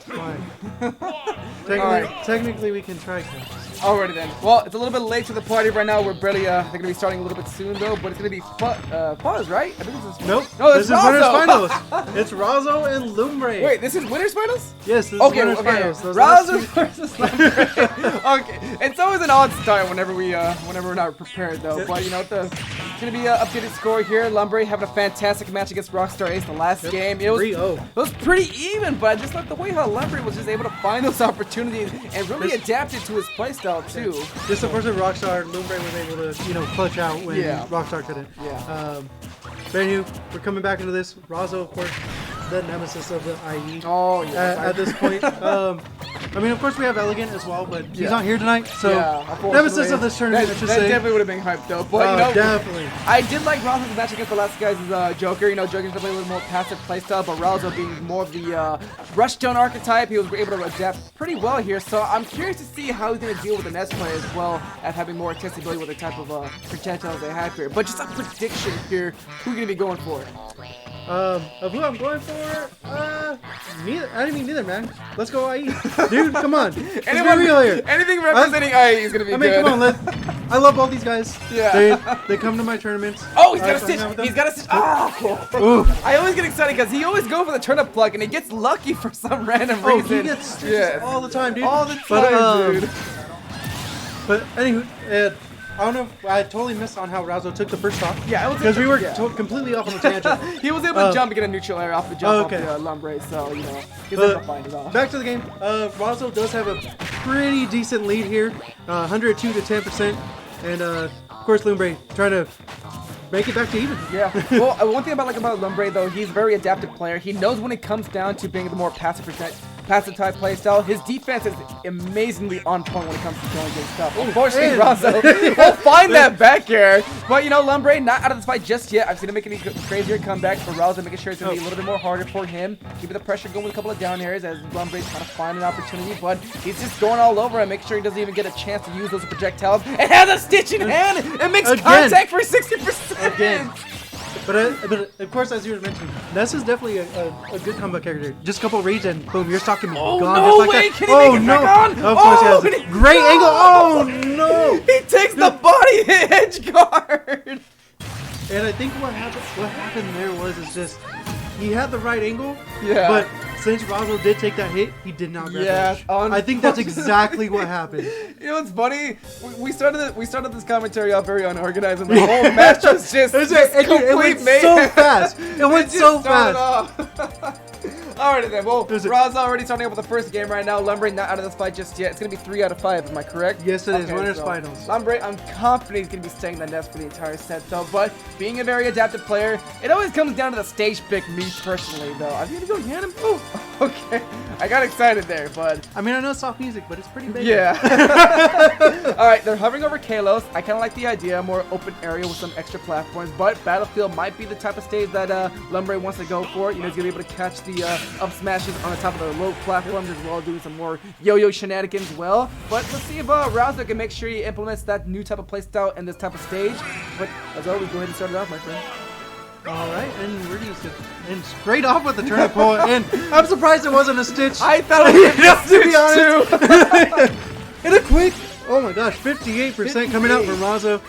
Fine. Technically, we can try catch. Alrighty then. Well, it's a little bit late to the party right now. We're barely, they're going to be starting a little bit soon though, but it's going to be pause, right? I think this is... Nope. No, this is Razo. winners finals. It's Razo and Lumbre. Wait, this is winners finals? Yes, this is winners finals. Razo versus Lumbre. Okay. It's always an odd start whenever we're not prepared though. But you know, it's going to be an updated score here. Lumbre having a fantastic match against Rockstar Ace the last game. It was 3-0. It was pretty even, but I just like the way how Lumbre was just able to find those opportunities and really adapted to his playstyle too. Just unfortunately, Rockstar Lumbre was able to, you know, clutch out when Rockstar couldn't. Yeah. Brand new, we're coming back into this. Razo, of course, the nemesis of the IE. Oh yeah. At this point, I mean, of course, we have Elegant as well, but he's not here tonight, so nemesis of this tournament. That definitely would have been hyped though. But you know, definitely. I did like Razo's match against the last guy's Joker. You know, Joker's definitely a little more passive playstyle, but Razo being more of the Rushstone archetype, he was able to adapt pretty well here. So I'm curious to see how he's going to deal with the Nest play as well as having more accessibility with the type of projectiles they have here. But just a prediction here, who are you going to be going for? Of who I'm going for? Neither. I didn't mean neither, man. Let's go IE. Dude, come on. Anyone, real here. Anything representing IE is going to be good. Come on, I love all these guys. Yeah. They come to my tournaments. Oh, he's got a stitch. He's got a stitch. Oh. I always get excited because he always goes for the turnip plug and he gets lucky for some random reason. He gets stitches all the time, dude. All the time, dude. But anywho, I don't know if I totally missed on how Razo took the first stock. Yeah, because we were completely off on a tangent. He was able to jump and get a neutral air off the jump off the Lumbre, so you know, he was able to find it off. Back to the game. Razo does have a pretty decent lead here, 102 to 10%, and of course Lumbre trying to make it back to even. Yeah. Well, one thing about Lumbre though, he's a very adaptive player. He knows when it comes down to being the more passive type playstyle. His defense is amazingly on point when it comes to going against stuff. Unfortunately, Razo will find that back air. But you know, Lumbre not out of this fight just yet. I've seen him making any crazier comebacks, but Razo making sure it's going to be a little bit more harder for him. Keeping the pressure going with a couple of down airs as Lumbre's trying to find an opportunity, but he's just going all over and making sure he doesn't even get a chance to use those projectiles. And has a stitch in hand and makes contact for 60%. Again. But of course, as you were mentioning, Ness is definitely a good combo character. Just a couple reads and boom, you're stuck in gone. No just way! like Can he make it back on? Of course he has a great angle. Oh no! He takes the body edge guard. And I think what happened there was just he had the right angle. Yeah. But since Razo did take that hit, he did not grab Yeah. I think that's exactly what happened. You know what's funny? We started this commentary off very unorganized, and the whole match was just complete went mayhem. so fast. It went so fast. Alrighty then. Well, Razo already starting up with the first game right now. Lumbre not out of this fight just yet. It's gonna be 3 out of 5. Am I correct? Yes, it is. Winners finals. Lumbre, I'm confident he's gonna be staying in the nest for the entire set, though. But being a very adaptive player, it always comes down to the stage pick. Me personally, though, I'm gonna go Yannim. Oh, okay. I got excited there, but I mean, I know it's soft music, but it's pretty big. Yeah. All right, they're hovering over Kalos. I kind of like the idea, more open area with some extra platforms. But Battlefield might be the type of stage that Lumbre wants to go for. You know, he's gonna be able to catch the up smashes on the top of the low platforms as well, doing some more yo-yo shenanigans as well. But let's see if Razo can make sure he implements that new type of playstyle in this type of stage. But as always, go ahead and start it off, my friend. All right, and we're just and straight off with the turnip pull, and I'm surprised it wasn't a stitch. I thought it was to be honest. And a quick, oh my gosh, 58% coming out from Razo,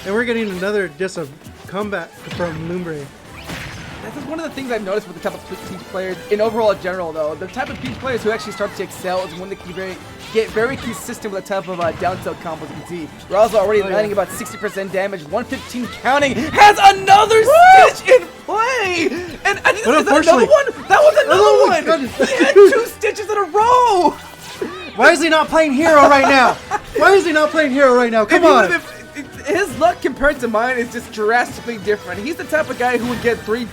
and we're getting another just a comeback from Lumbre. That's one of the things I've noticed with the type of Peach players in overall general, though. The type of Peach players who actually start to excel is when they get very consistent with the type of down tilt combos you can see. Razo already landing about 60% damage, 115 counting, has another stitch in play! And I think that was another one! That was another one! He had 2 stitches in a row! Why is he not playing hero right now? Why is he not playing hero right now? Come on! His luck compared to mine is just drastically different. He's the type of guy who would get three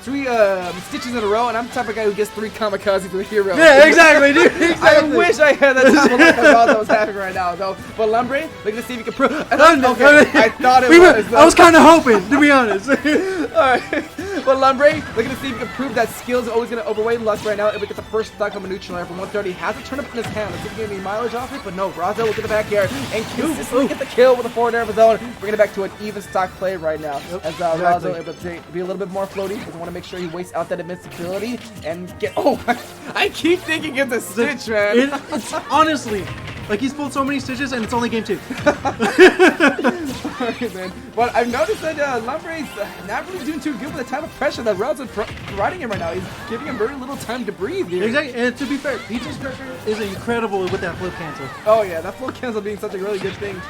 stitches in a row, and I'm the type of guy who gets 3 kamikazes with a hero. Yeah, exactly, dude. Exactly. I wish I had that type of luck that Razo was having right now, though. But Lumbre, look to see if he can prove. Okay, I thought it was. I was kind of hoping, to be honest. Alright. But Lumbre, looking to see if he can prove that skills are always going to overweigh luck right now. If we get the first stock from a neutral air from 130, has to turn up in his hand. Let's see if he can get any mileage off it. But no, Razo will get the back air and consistently get the kill with a forward air of his own. Bringing it back to an even stock play right now. As Razo able to be a little bit more floaty. Doesn't want to make sure he wastes out that invincibility and get. Oh, I keep thinking it's a Stitch, man. It's honestly. Like, he's pulled so many Stitches, and it's only game 2. Alright, man. But I've noticed that Lumbre's not really doing too good with the type of pressure that Razo's providing him right now. He's giving him very little time to breathe here. Exactly, and to be fair, Peach's pressure is incredible with that float cancel. Oh, yeah, that float cancel being such a really good thing.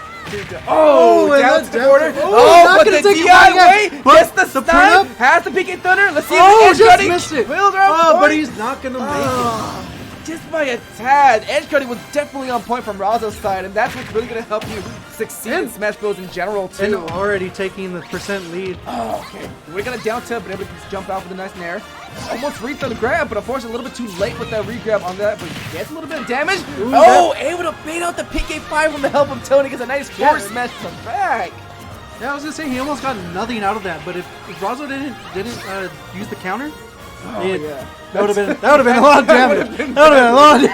Oh, down to the border. Oh, but the DI gets the stun. Has the PK Thunder. Let's see if just missed it. Oh, but he's not going to make it. Just by a tad. Edge cutting was definitely on point from Razo's side, and that's what's really going to help you succeed in Smash Bros. In general, too. And already taking the percent lead. Oh, okay. We're going to down tilt, but able to just jump out with a nice nair. Almost reached on the grab, but unfortunately a little bit too late with that re-grab on that, but he gets a little bit of damage. Ooh, able to bait out the PK5 with the help of Tony. Gets a nice forward smash to the back. Yeah, I was going to say, he almost got nothing out of that, but if Razo didn't use the counter, that would have been a lot of damage. That would have been a lot of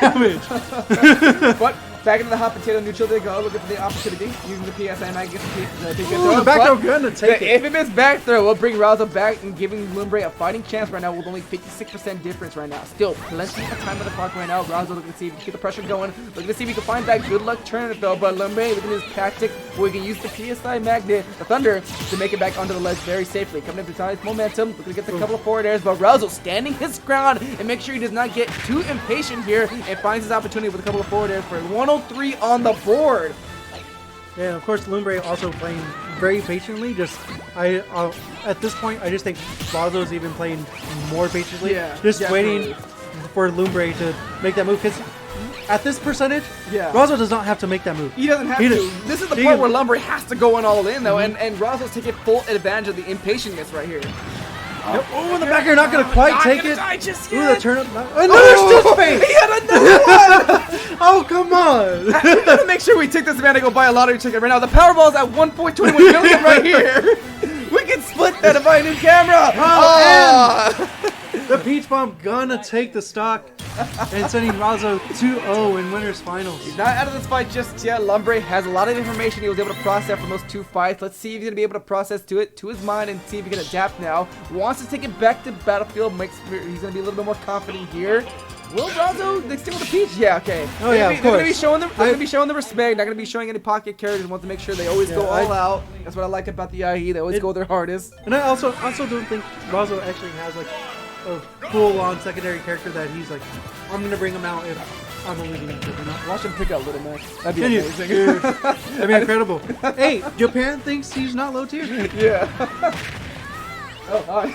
damage. But back into the hot potato neutral they go, looking for the opportunity, using the PSI mag, gets the back throw gun to take it. The infamous back throw will bring Razo back and giving Lumbre a fighting chance right now with only 56% difference right now. Still plenty of time on the clock right now. Razo looking to see if he can keep the pressure going, looking to see if he can find that good luck turn it though, but Lumbre looking at his tactic where he can use the PSI magnet, the Thunder, to make it back onto the ledge very safely. Coming up to his momentum, looking to get the couple of forward airs, but Razo standing his ground and make sure he does not get too impatient here and finds his opportunity with a couple of forward airs for 103 on the board. Yeah, and of course Lumbre also playing very patiently. At this point, I just think Razo's even playing more patiently. Yeah, just waiting for Lumbre to make that move. Because at this percentage, Razo does not have to make that move. He doesn't have to. This is the part where Lumbre has to go in all in though, and Razo's taking full advantage of the impatientness right here. Oh, in the back, you're not going to quite take it. Ooh, the turn up. Another Stitch face! He had another one! Oh, come on. We gotta make sure we take this man to go buy a lottery ticket right now. The Powerball is at 1.21 million right here. We can split that to buy a new camera. The Peach Bomb gonna take the stock and sending Razo 2-0 in winners finals. He's not out of this fight just yet. Lumbre has a lot of information he was able to process from those 2 fights. Let's see if he's gonna be able to process to his mind and see if he can adapt now. Wants to take it back to Battlefield. He's gonna be a little bit more confident here. Will Razo stick with the Peach? Yeah, okay. Oh yeah, of course. They're gonna be showing the respect. Not gonna be showing any pocket characters. Want to make sure they always go all out. That's what I like about the IE. They always go their hardest. And I also don't think Razo actually has like a full-on secondary character that he's like, I'm gonna bring him out if I'm only doing it. Watch him pick out Little Man. That'd be amazing. Dude, that'd be incredible. Hey, Japan thinks he's not low tier. Yeah. Oh, hi.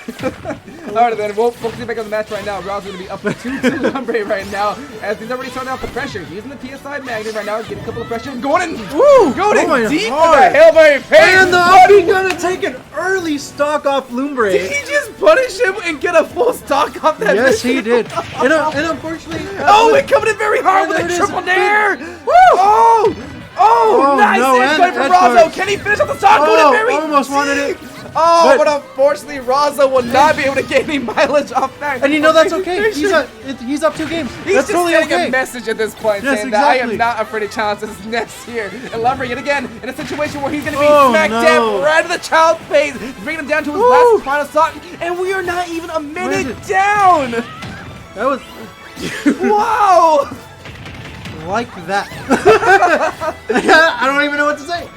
Alright then, we'll focus back on the match right now. Razo's gonna be up 2-2 Lumbre right now, as he's already starting out the pressure. He's using the PSI magnet right now, getting a couple of pressure, going in, going in deep to the Hail Mary pace. And the Uppy gonna take an early stock off Lumbre. Did he just punish him and get a full stock off that? Yes, he did. And unfortunately, we're coming in very hard with a triple nair. Woo! Oh, nice edge guard from Razo. Can he finish off the stock? Almost wanted it. Oh, but unfortunately, Razo will not be able to get any mileage off that. And you know that's okay. He's up 2 games. He's that's just totally getting okay. a message at this point saying that I am not afraid to challenge this next year. And Lumbre yet again in a situation where he's going to be smacked down right in the child's face, bringing him down to his last final stock. And we are not even a minute down. That was... Wow. Like that. I don't even know what to say.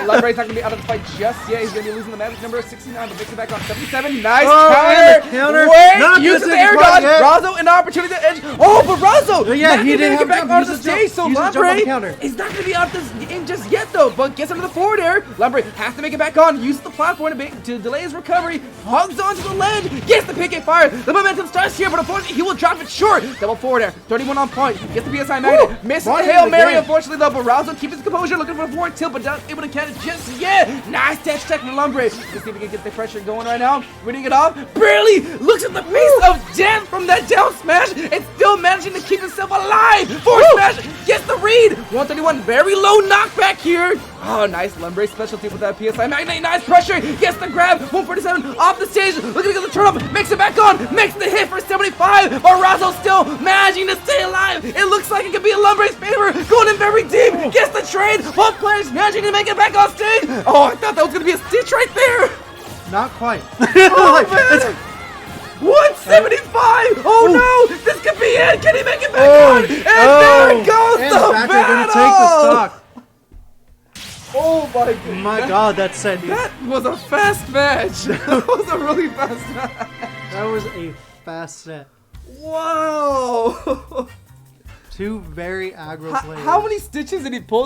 Lumbre's not going to be out of the fight just yet. He's going to be losing the magic number of 69, but makes it back on 77. Nice counter. Wait, uses the air dodge. Razo an opportunity to edge. Oh, but Razo not he didn't get back onto the stage. So Lumbre is not going to be out this game just yet, though. But gets him to the forward air. Lumbre has to make it back on. Uses the platform to delay his recovery. Hogs onto the ledge. Gets the PK fire. The momentum starts here, but unfortunately, he will drop it short. Double forward air. 31 on point. Gets the PSI magnet. Misses the Hail Mary, unfortunately, though. But Razo keeps his composure, looking for a forward tilt, but not able to catch it just yet. Nice dash check from Lumbre. Let's see if we can get the pressure going right now. Winning it off. Barely looks at the face of death from that down smash and still still managing to keep himself alive. Forward smash gets the read. 131, very low knockback here. Oh, nice Lumbre specialty with that PSI Magnate. Nice pressure. Gets the grab. 147 off the stage. Looking to get the turn up. Makes it back on. Makes the hit for 75. But Razo still managing to stay alive. It looks like it could be in Lumbre's favor. Going in very deep. Gets the trade. Both players managing to make it back on stage. Oh, I thought that was going to be a stitch right there. Not quite. Oh, man. 175! Oh no! This could be it! Can he make it back on? And there it goes! And the back battle! are gonna take the stock. Oh my god! My god, that set. That was a fast match! That was a really fast match! That was a fast set. Wow! Two very aggro players. How many stitches did he pull?